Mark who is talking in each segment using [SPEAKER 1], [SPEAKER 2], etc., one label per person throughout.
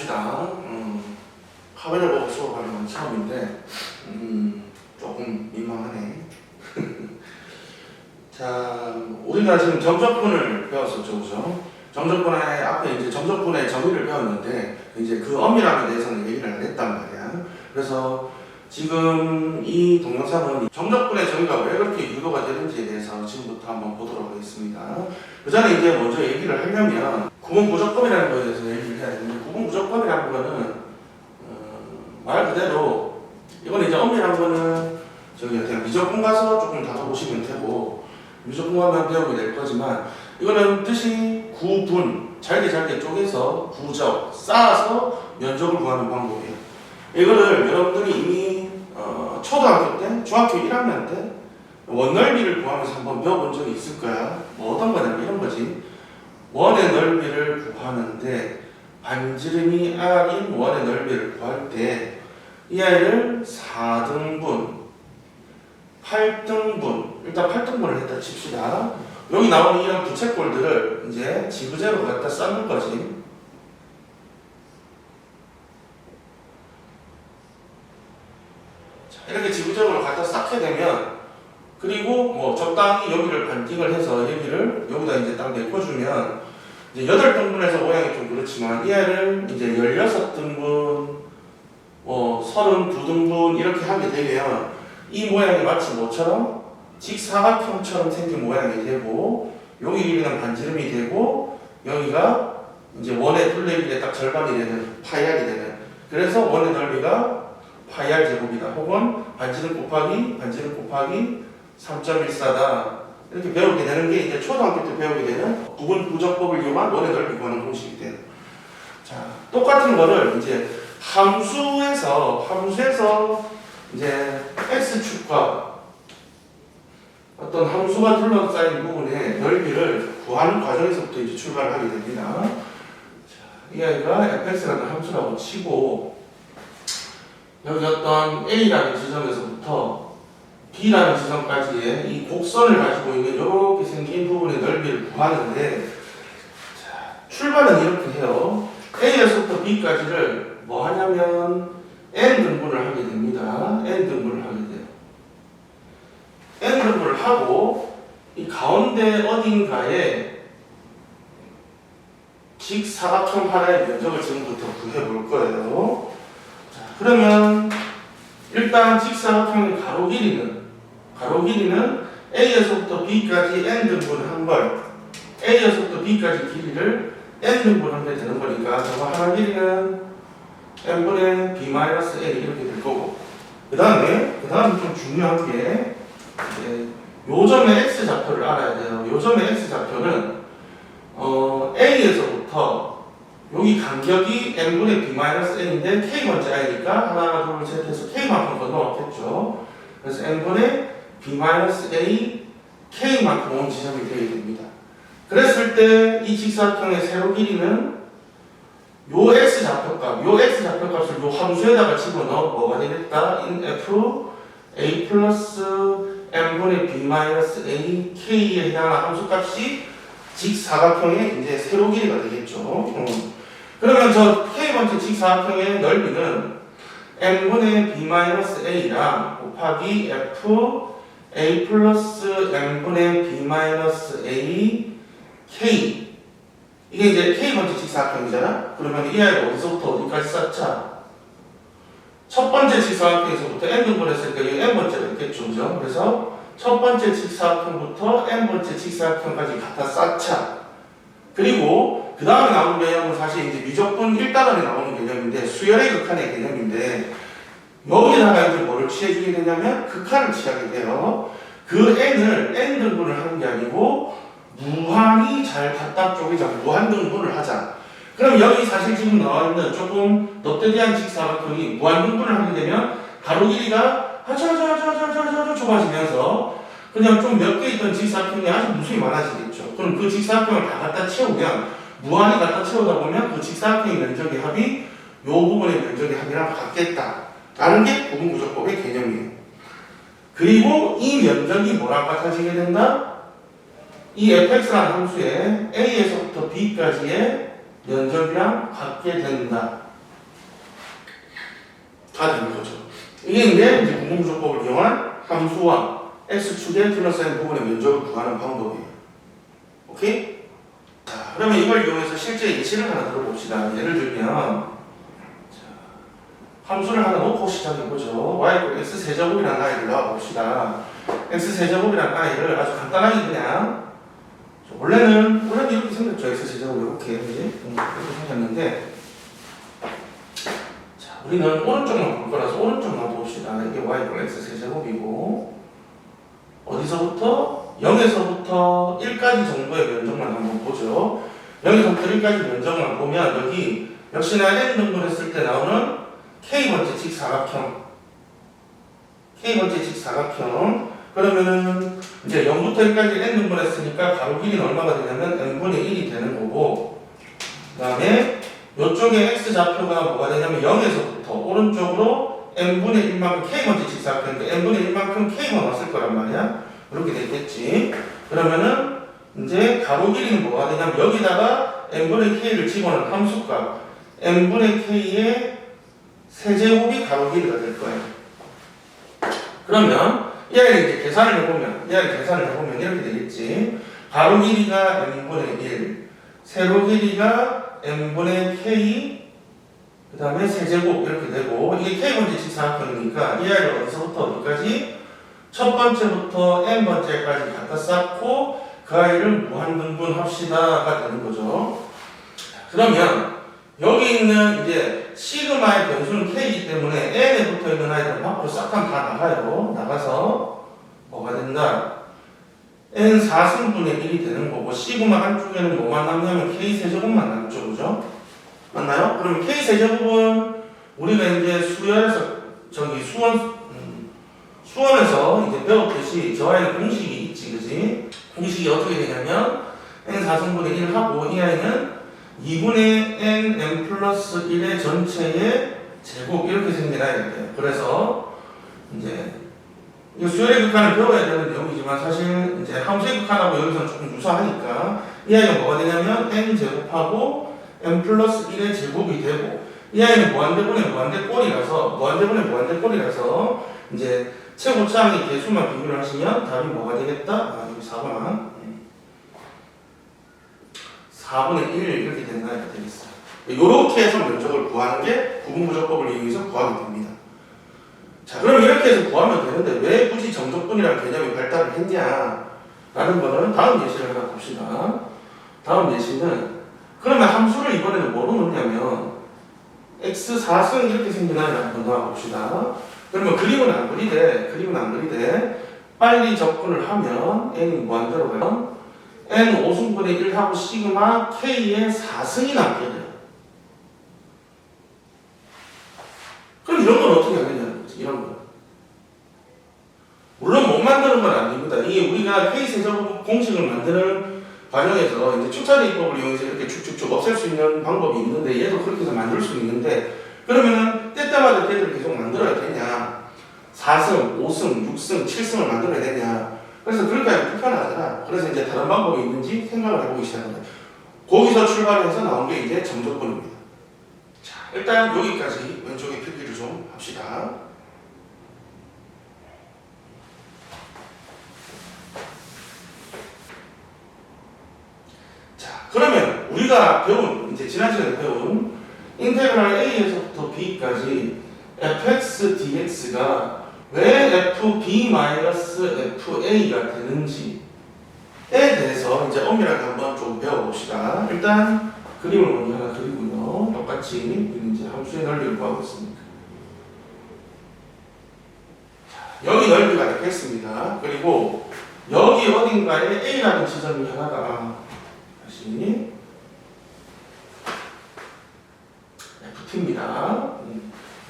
[SPEAKER 1] 봅시다. 카메라 보고 수업하는 건 처음인데 조금 민망하네. 자, 우리가 지금 정적분을 배웠었죠, 그죠? 정적분의 앞에 이제 정적분의 정의를 배웠는데 이제 그 엄밀함에 대해서는 얘기를 안 했단 말이야. 그래서 지금 이 동영상은 정적분의 정의가 왜 그렇게 유도가 되는지에 대해서 지금부터 한번 보도록 하겠습니다. 그 전에 이제 먼저 얘기를 하려면 구분부적법이라는 거에 대해서 얘기를 해야 되는데, 구분부적법이라는 거는 말 그대로 이거는 이제 엄밀한 거는 저기 그냥 미적분 가서 조금 다뤄보시면 되고, 미적분만 배우게 될 거지만 이거는 뜻이 구분, 잘게 쪼개서 구적, 쌓아서 면적을 구하는 방법이에요. 이거를 여러분들이 이미 초등학교 때, 중학교 1학년 때 원넓이를 구하면서 한번 배워본 적이 있을 거야. 뭐 어떤 거냐면 이런 거지. 원의 넓이를 구하는데 반지름이 r인 원의 넓이를 구할 때 이 아이를 4등분, 8등분, 일단 8등분을 했다 칩시다. 여기 나오는 이런 부채꼴들을 이제 지그재그로 갖다 쌓는 거지. 자, 이렇게 지그재그로 갖다 쌓게 되면, 그리고 뭐 적당히 여기를 반띵을 해서 여기를 여기다 이제 딱 메꿔주면 이제 8등분해서 모양이 좀 그렇지만 이 아이를 이제 16등분, 32등분 이렇게 하게 되면 이 모양이 마치 뭐처럼 직사각형처럼 생긴 모양이 되고, 여기 길이는 반지름이 되고 여기가 이제 원의 둘레길의 딱 절반이 되는 파이알이 되는, 그래서 원의 넓이가 파이알 제곱이다, 혹은 반지름 곱하기 3.14다 이렇게 배우게 되는 게 이제 초등학교 때 배우게 되는 구분부적법을 이용한 원의 넓이 구하는 공식이 돼요. 자, 똑같은 거를 이제 함수에서 이제 x축과 어떤 함수가 둘러싸인 부분의 넓이를 구하는 과정에서부터 이제 출발을 하게 됩니다. 자, 이 아이가 fx라는 함수라고 치고 여기 어떤 a라는 지점에서부터 b라는 지점까지의 이 곡선을 가지고 있는 이렇게 생긴 부분의 넓이를 구하는데, 자, 출발은 이렇게 해요. a에서부터 b까지를 뭐 하냐면 n등분을 하게 됩니다. n등분을 하게 돼요. n등분을 하고 이 가운데 어딘가에 직사각형 하나의 면적을 지금부터 구해볼 거예요. 자, 그러면 일단 직사각형의 가로 길이는 a에서부터 b까지 n등분을 한 걸, a에서부터 b까지 길이를 n등분한 게 되는 거니까 저거 하나 길이는 n분의 b-a 이렇게 될 거고, 그 다음에 좀 중요한 게 요점의 x좌표를 알아야 돼요. 요점의 x좌표는 a에서부터 여기 간격이 n분의 b-n인데 k번째 i니까 하나 둘 셋 해서 k만큼 건너왔겠죠. 그래서 n분의 b-a k만큼 온 지점이 되게 됩니다. 그랬을 때 이 직사각형의 세로 길이는 요 x좌표값을 요 함수에다가 집어넣어 뭐가 되겠다? in f a 플러스 n분의 b-a k에 해당하는 함수값이 직사각형의 이제 세로 길이가 되겠죠. 그러면 저 k번째 직사각형의 넓이는 n분의 b-a랑 곱하기 f a 플러스 n분의 b-a k, 이게 이제 k번째 직사각형이잖아. 그러면 이 아이가 어디서부터 어디까지 쌓자? 첫 번째 직사각형에서부터 n등분 했으니까 이게 n번째가 있겠죠, 그죠? 그래서 첫 번째 직사각형부터 n번째 직사각형까지 갖다 쌓자. 그리고 그 다음에 나오는 개념은 사실 이제 미적분 1단원에 나오는 개념인데, 수열의 극한의 개념인데, 여기다가 이제 뭐를 취해주게 되냐면 극한을 취하게 돼요. 그 n을 n등분을 하는 게 아니고 무한히 잘 갖다 쪼개자, 무한등분을 하자. 그럼 여기 사실 지금 나와있는 조금 넙대대한 직사각형이 무한등분을 하게 되면 가로 길이가 좁아지면서 그냥 좀 몇 개 있던 직사각형이 아주 무수히 많아지겠죠. 그럼 그 직사각형을 다 갖다 채우면, 무한히 갖다 채우다 보면 그 직사각형의 면적의 합이 요 부분의 면적의 합이랑 같겠다 라는 게 구분부적법의 개념이에요. 그리고 이 면적이 뭐랑 같아지게 된다? 이 fx라는 함수에 a에서부터 b까지의 면적이랑 같게 된다. 다 되는 거죠. 이게 이제 구분부족법을 이용한 함수와 x축에 둘러싸인 부분의 면적을 구하는 방법이에요. 오케이? 자, 그러면 이걸 이용해서 실제 예시를 하나 들어봅시다. 예를 들면 함수를 하나 놓고 시작해보죠. y x세제곱이라는 아이를 넣어봅시다. x세제곱이라는 아이를 아주 간단하게 그냥 원래는 이렇게 생겼죠. x세제곱 이렇게 생겼는데 자, 우리는 오른쪽만 볼 거라서 오른쪽만 봅시다. 이게 y x세제곱이고 어디서부터? 0에서부터 1까지 정도의 면적만 한번 보죠. 0에서부터 1까지 면적만 보면 여기 역시나 n 등분했을 때 나오는 k번째 직사각형 그러면은 이제 0부터 1까지 n 등분했으니까 가로 길이는 얼마가 되냐면 n분의 1이 되는 거고 그 다음에 이쪽에 x좌표가 뭐가 되냐면 0에서부터 오른쪽으로 n분의 1만큼 k번째 직사각형이니까 n분의 1만큼 k만 왔을 거란 말이야. 그렇게 되겠지. 그러면은 이제 가로 길이는 뭐가 되냐면 여기다가 n분의 k를 집어넣은 함수값 n분의 k의 세제곱이 가로 길이가 될 거예요. 그러면 이 아이를 이제 계산을 해보면 이렇게 되겠지. 가로 길이가 n분의 1, 세로 길이가 n분의 k, 그 다음에 세제곱 이렇게 되고 이게 k번째 직사각형이니까 이 아이를 어디서부터 어디까지? 첫 번째부터 n번째까지 갖다 쌓고 그 아이를 무한등분합시다가 되는 거죠. 그러면 여기 있는 이제 시그마의 변수는 k이기 때문에 n에 붙어 있는 아이들은 밖으로 싹 하면 다 나가요. 나가서 뭐가 된다? n 4승분의 1이 되는 거고 시그마 한쪽에는 뭐만 남냐면 k 세제곱만 남죠. 그죠? 맞나요? 그러면 k 세제곱은 우리가 이제 수원에서 이제 배웠듯이 저 아이는 공식이 있지, 그지? 공식이 어떻게 되냐면 n 4승분의 1 하고 이 아이는 2분의 n 플러스 1의 전체의 제곱 이렇게 생긴 아이예요. 그래서 이제 이 수열의 극한을 배워야 되는 내용이지만 사실 이제 함수의 극한하고 여기서는 조금 유사하니까 이 아이가 뭐가 되냐면 n 제곱하고 n 플러스 1의 제곱이 되고 이 아이는 무한대분의 무한대꼴이라서 이제 최고차항의 개수만 비교를 하시면 답이 뭐가 되겠다? 여기 4분의 1 이렇게 된다 이렇게 되겠어요. 이렇게 해서 면적을 구하는 게 구분부족법을 이용해서 구하게 됩니다. 자, 그럼 이렇게 해서 구하면 되는데 왜 굳이 정적분이라는 개념이 발달을 했냐? 라는 거는 다음 예시를 하나 봅시다. 다음 예시는 그러면 함수를 이번에는 뭐로 넣냐면 x4승 이렇게 생긴 아이를 한번 넣어봅시다. 그러면 그림은 안 그리되 빨리 접근을 하면 n이 무한대로 가면 n 5승분의 1 하고 시그마 k의 4승이 남게 돼요. 그럼 이런 건 어떻게 하느냐는 거지. 이런 거. 물론 못 만드는 건 아닙니다. 이게 우리가 k 세제곱 공식을 만드는 과정에서 이제 축차대입법을 이용해서 이렇게 쭉쭉쭉 없앨 수 있는 방법이 있는데 얘도 그렇게 해서 만들 수 있는데 그러면은 때때마다 걔들을 계속 만들어야 되냐? 4승, 5승, 6승, 7승을 만들어야 되냐? 그래서 그렇게 하면 불편하잖아. 그래서 이제 다른 방법이 있는지 생각을 해보기 시작합니다. 거기서 출발을 해서 나온 게 이제 정적분입니다. 자, 일단 여기까지 왼쪽에 표기를 좀 합시다. 자, 그러면 우리가 배운, 이제 지난 시간에 배운 인테그랄 a에서부터 b까지 fx dx가 왜 fb-fa가 되는지에 대해서 이제 엄밀하게 한번 좀 배워봅시다. 일단 그림을 먼저 하나 그리고요. 똑같이 이제 함수의 넓이를 구하고 있습니다. 여기 넓이가 이렇게 했습니다. 그리고 여기 어딘가에 a라는 지점이 하나가 다시 ft입니다.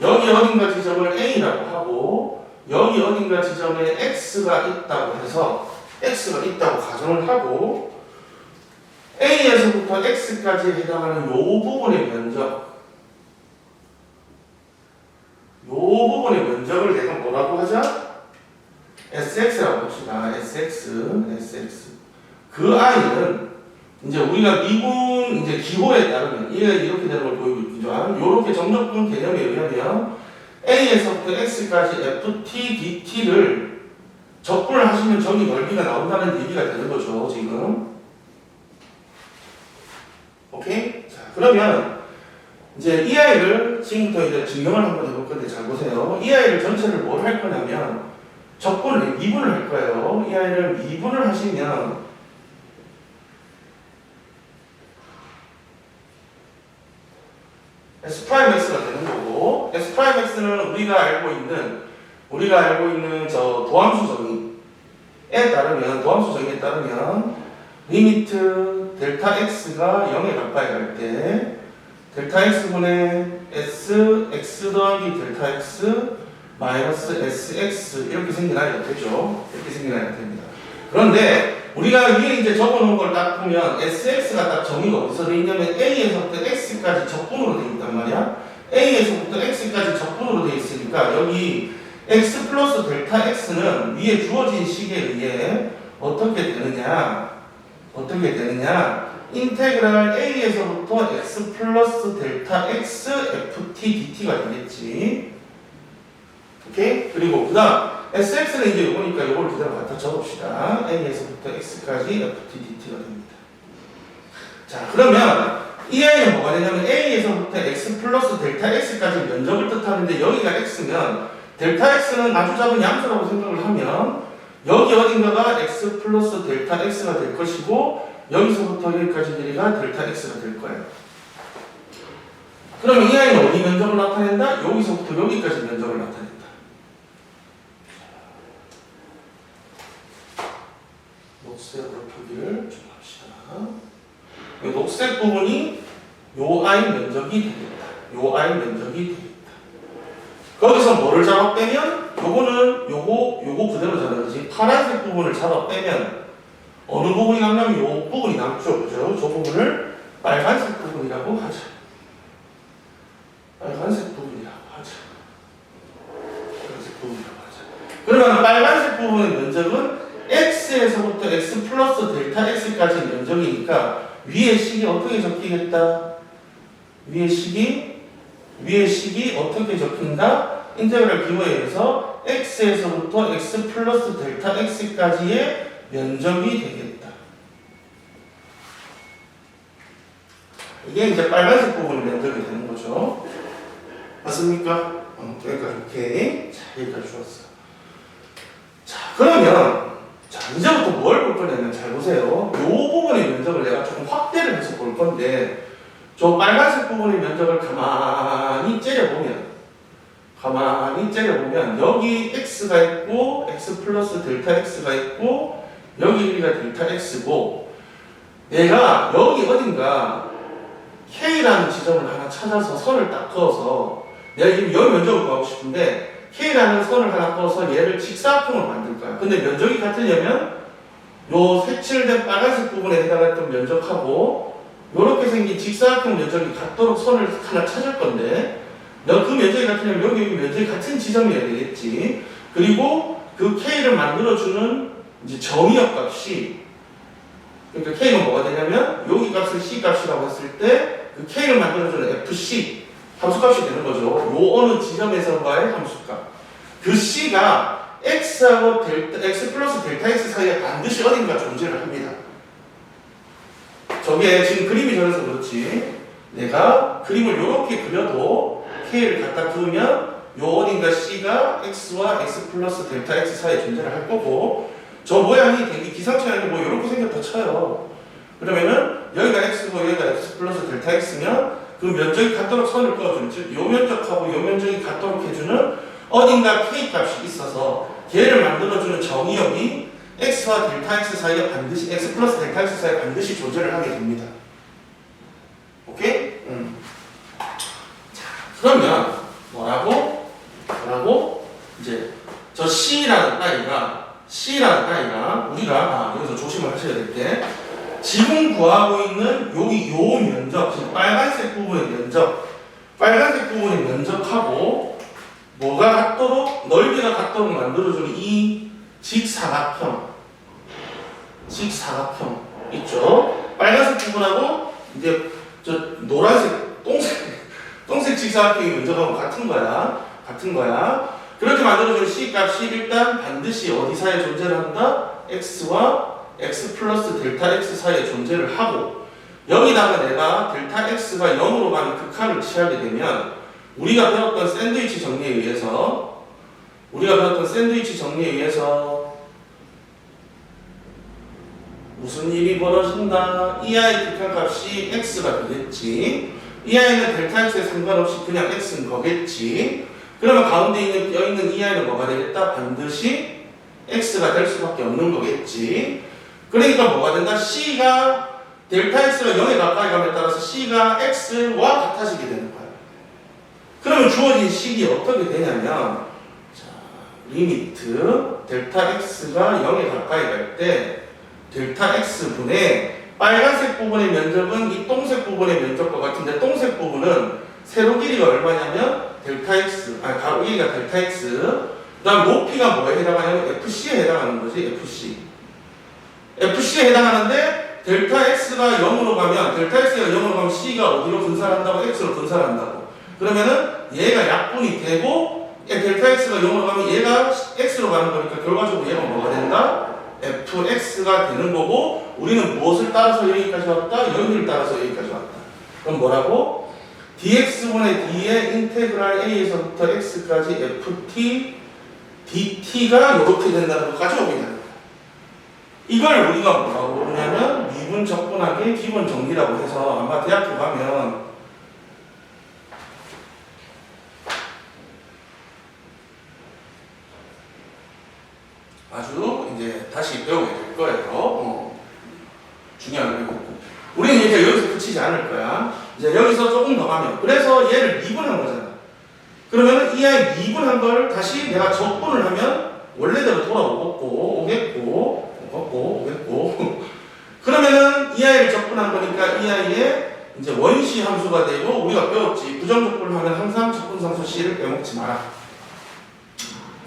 [SPEAKER 1] 여기 어딘가 지점을 a라고 하고 여기 어딘가 지점에 x가 있다고 해서 x가 있다고 가정을 하고 a에서부터 x까지 해당하는 요 부분의 면적을 내가 뭐라고 하자? sx라고 합시다. sx. 그 i는 이제 우리가 미분 이제 기호에 따르면 이게 이렇게 되는 걸 보이고 있죠. 이렇게 정적분 개념에 의하면 A에서부터 X까지 FT, DT를 적분을 하시면 저기 넓이가 나온다는 얘기가 되는 거죠, 지금. 오케이? 자, 그러면 이제 이 아이를 지금부터 이제 증명을 한번 해볼 건데 잘 보세요. 이 아이를 전체를 뭘 할 거냐면 적분을 미분을 할 거예요. 이 아이를 미분을 하시면 S'X가 되는 거고, S'X는 우리가 알고 있는 저 도함수 정의에 따르면 리미트 델타 x가 0에 가까이 갈 때 델타 x분의 s x 더하기 델타 x 마이너스 sx 이렇게 생긴 아이가 되죠. 이렇게 생긴 아이가 됩니다. 그런데 우리가 위에 이제 적어놓은 걸 딱 보면 sx가 딱 정의가 어디서 돼 있냐면 a에서부터 x까지 적분으로 돼 있단 말이야. a에서부터 x까지 적분으로 돼 있으니까 여기 x 플러스 델타 x는 위에 주어진 식에 의해 어떻게 되느냐 인테그랄 a에서부터 x 플러스 델타 x ft dt가 되겠지. 오케이? 그리고 그 다음 sx는 이제 이거니까 이걸 그대로 갖다 적읍시다. a에서부터 x까지 ft dt가 됩니다. 자, 그러면 이 a는 뭐가 되냐면 a에서부터 x 플러스 델타 x까지 면적을 뜻하는데 여기가 x면 델타 x는 아주 작은 양수라고 생각을 하면 여기 어딘가가 x 플러스 델타 x가 될 것이고 여기서부터 여기까지 길이가 델타 x가 될 거예요. 그러면 이 아이는 어디 면적을 나타낸다? 여기서부터 여기까지 면적을 나타낸다. 녹색으로 표기를 좀 합시다. 이 녹색 부분이 요 아이 면적이 되겠다. 요 아이 면적이 되겠다. 거기서 뭐를 잡아 빼면 요거는 요거 그대로 잡아야지. 파란색 부분을 잡아 빼면 어느 부분이 남냐면 요 부분이 남죠. 그죠? 저 부분을 빨간색 부분이라고 하자. 빨간색 부분이라고 하자. 그러면 빨간색 부분의 면적은 x에서부터 x 플러스 델타 x까지 면적이니까 위에 식이 어떻게 적히겠다? 위에 식이 어떻게 적힌다? 인테그랄 기호에 의해서 x에서부터 x 플러스 델타 x까지의 면적이 되겠다. 이게 이제 빨간색 부분의 면적이 되는 거죠. 맞습니까? 여기까지 오케이. 자, 여기까지 좋았어. 자, 그러면 이제부터 뭘 볼 거냐면 잘 보세요. 요 부분의 면적을 내가 조금 확대를 해서 볼 건데 저 빨간색 부분의 면적을 가만히 째려보면 여기 x가 있고 x 플러스 델타 x가 있고 여기 길이가 델타 x고 내가 여기 어딘가 k라는 지점을 하나 찾아서 선을 딱 그어서 내가 지금 여기 면적을 구하고 싶은데 k라는 선을 하나 그어서 얘를 직사각형으로 만들 거야. 근데 면적이 같으려면 요 색칠된 빨간색 부분에 해당했던 면적하고 요렇게 생긴 직사각형 면적이 같도록 선을 하나 찾을 건데 너 그 면적이 같으려면 여기 면적이 같은 지점이어야 되겠지. 그리고 그 k를 만들어주는 이제 정의역 값이 그러니까 k는 뭐가 되냐면 여기 값을 c 값이라고 했을 때 그 k를 만들어주는 fc 함수값이 되는 거죠. 요 어느 지점에서와의 함수값. 그 c가 x하고 x 플러스 델타 x 사이에 반드시 어딘가 존재를 합니다. 저게 지금 그림이 저래서 그렇지. 내가 그림을 이렇게 그려도 k를 갖다 그으면 요 어딘가 c가 x와 x 플러스 델타 x 사이에 존재를 할 거고 저 모양이 되게 기상치 않게 뭐 이렇게 생겼다 쳐요. 그러면은 여기가 x고 여기가 x 플러스 델타 x면 그 면적이 같도록 선을 그어주는 즉 요 면적하고 요 면적이 같도록 해주는 어딘가 k 값이 있어서 걔를 만들어주는 정의역이 x와 델타 x 사이에 반드시 x 플러스 델타 x 사이에 반드시 존재를 하게 됩니다. 오케이? 자, 그러면 뭐라고 이제 저 C라는 따위가 우리가 여기서 조심을 하셔야 될 게 지금 구하고 있는 여기 요 면적, 지금 빨간색 부분의 면적하고 뭐가 같도록 넓이가 같도록 만들어주는 이 직사각형 있죠? 빨간색 부분하고 이제 저 노란색 똥색 직사각형의 면적하고 같은 거야. 같은 거야. 그렇게 만들어준 C 값이 일단 반드시 어디 사이에 존재를 한다? x와 x 플러스 델타 x 사이에 존재를 하고, 여기다가 내가 델타 x가 0으로 가는 극한을 취하게 되면 우리가 배웠던 샌드위치 정리에 의해서 무슨 일이 벌어진다? 이 아이 극한값이 x가 되겠지. 이 아이는 델타 x에 상관없이 그냥 x인 거겠지. 그러면 가운데 여있는 이 아이는 뭐가 되겠다? 반드시 x가 될 수밖에 없는 거겠지. 그러니까 뭐가 된다? c가 델타 x가 0에 가까이 감에 따라서 c가 x와 같아지게 되는 거야. 그러면 주어진 식이 어떻게 되냐면, 자, 리미트 델타 x가 0에 가까이 갈 때 델타 x분의 빨간색 부분의 면적은 이 똥색 부분의 면적과 같은데, 똥색 부분은 세로 길이가 얼마냐면 델타 x, 가로 길이가 델타 x, 그 다음 높이가 뭐에 해당하냐면 fc에 해당하는 거지. fc에 해당하는데 델타 x가 0으로 가면 c가 어디로 분산한다고? x로 분산한다고. 그러면은 얘가 약분이 되고 델타 x가 0으로 가면 얘가 x로 가는 거니까 결과적으로 얘가 뭐가 된다? fx가 되는 거고, 우리는 무엇을 따라서 여기까지 왔다? 여기를 따라서 여기까지 왔다. 그럼 뭐라고? dx분의 d의 인테그랄 a에서부터 x까지 ft dt가 이렇게 된다는 것까지 오게 되는 거야. 이걸 우리가 뭐라고 부르냐면 미분 적분학의 기본 정리라고 해서, 아마 대학교 가면 아주 이제 다시 배우게 될 거예요. 중요한 거고. 우리는 이제 여기서 그치지 않을 거야. 이제 여기서 조금 더 가면, 그래서 얘를 미분한 거잖아. 그러면은 이 아이 미분한 걸 다시 내가 적분을 하면 원래대로 오겠고. 그러면은 이 아이를 적분한 거니까 이 아이의 이제 원시 함수가 되고, 우리가 배웠지. 부정적분을 하면 항상 적분상수 C를 빼먹지 마라.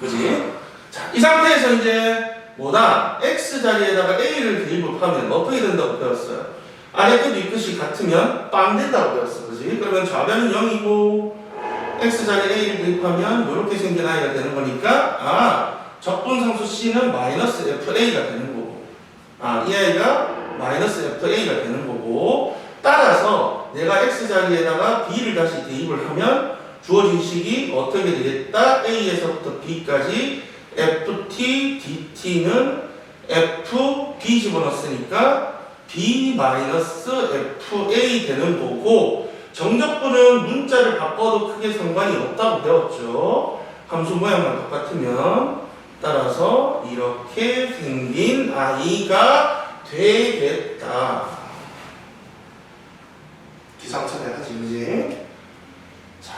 [SPEAKER 1] 그지? 자, 이 상태에서 이제 뭐다? x 자리에다가 a를 대입을 하면 어떻게 된다고 배웠어요? 아래 끝 위 끝이 같으면 빵 된다고 배웠어. 그지? 그러면 좌변은 0이고 x 자리에 a를 대입하면 이렇게 생긴 아이가 되는 거니까, 적분상수 C는 마이너스 FA가 되는 거고, 이 아이가 마이너스 FA가 되는 거고, 따라서 내가 x 자리에다가 b를 다시 대입을 하면 주어진 식이 어떻게 되겠다? a에서부터 b까지 ft dt는 f b 집어넣었으니까 b 마이너스 fa 되는 거고, 정적분은 문자를 바꿔도 크게 상관이 없다고 배웠죠. 함수 모양만 똑같으면. 따라서 이렇게 생긴 아이가 되겠다. 기상천외하지, 그지? 자,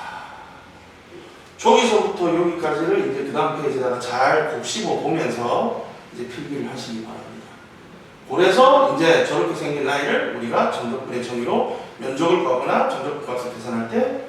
[SPEAKER 1] 저기서부터 여기까지를 이제 그 다음 페이지에다가 잘 곱씹어 보면서 이제 필기를 하시기 바랍니다. 그래서 이제 저렇게 생긴 아이를 우리가 정적분의 정의로 면적을 구하거나 정적분 값을 계산할 때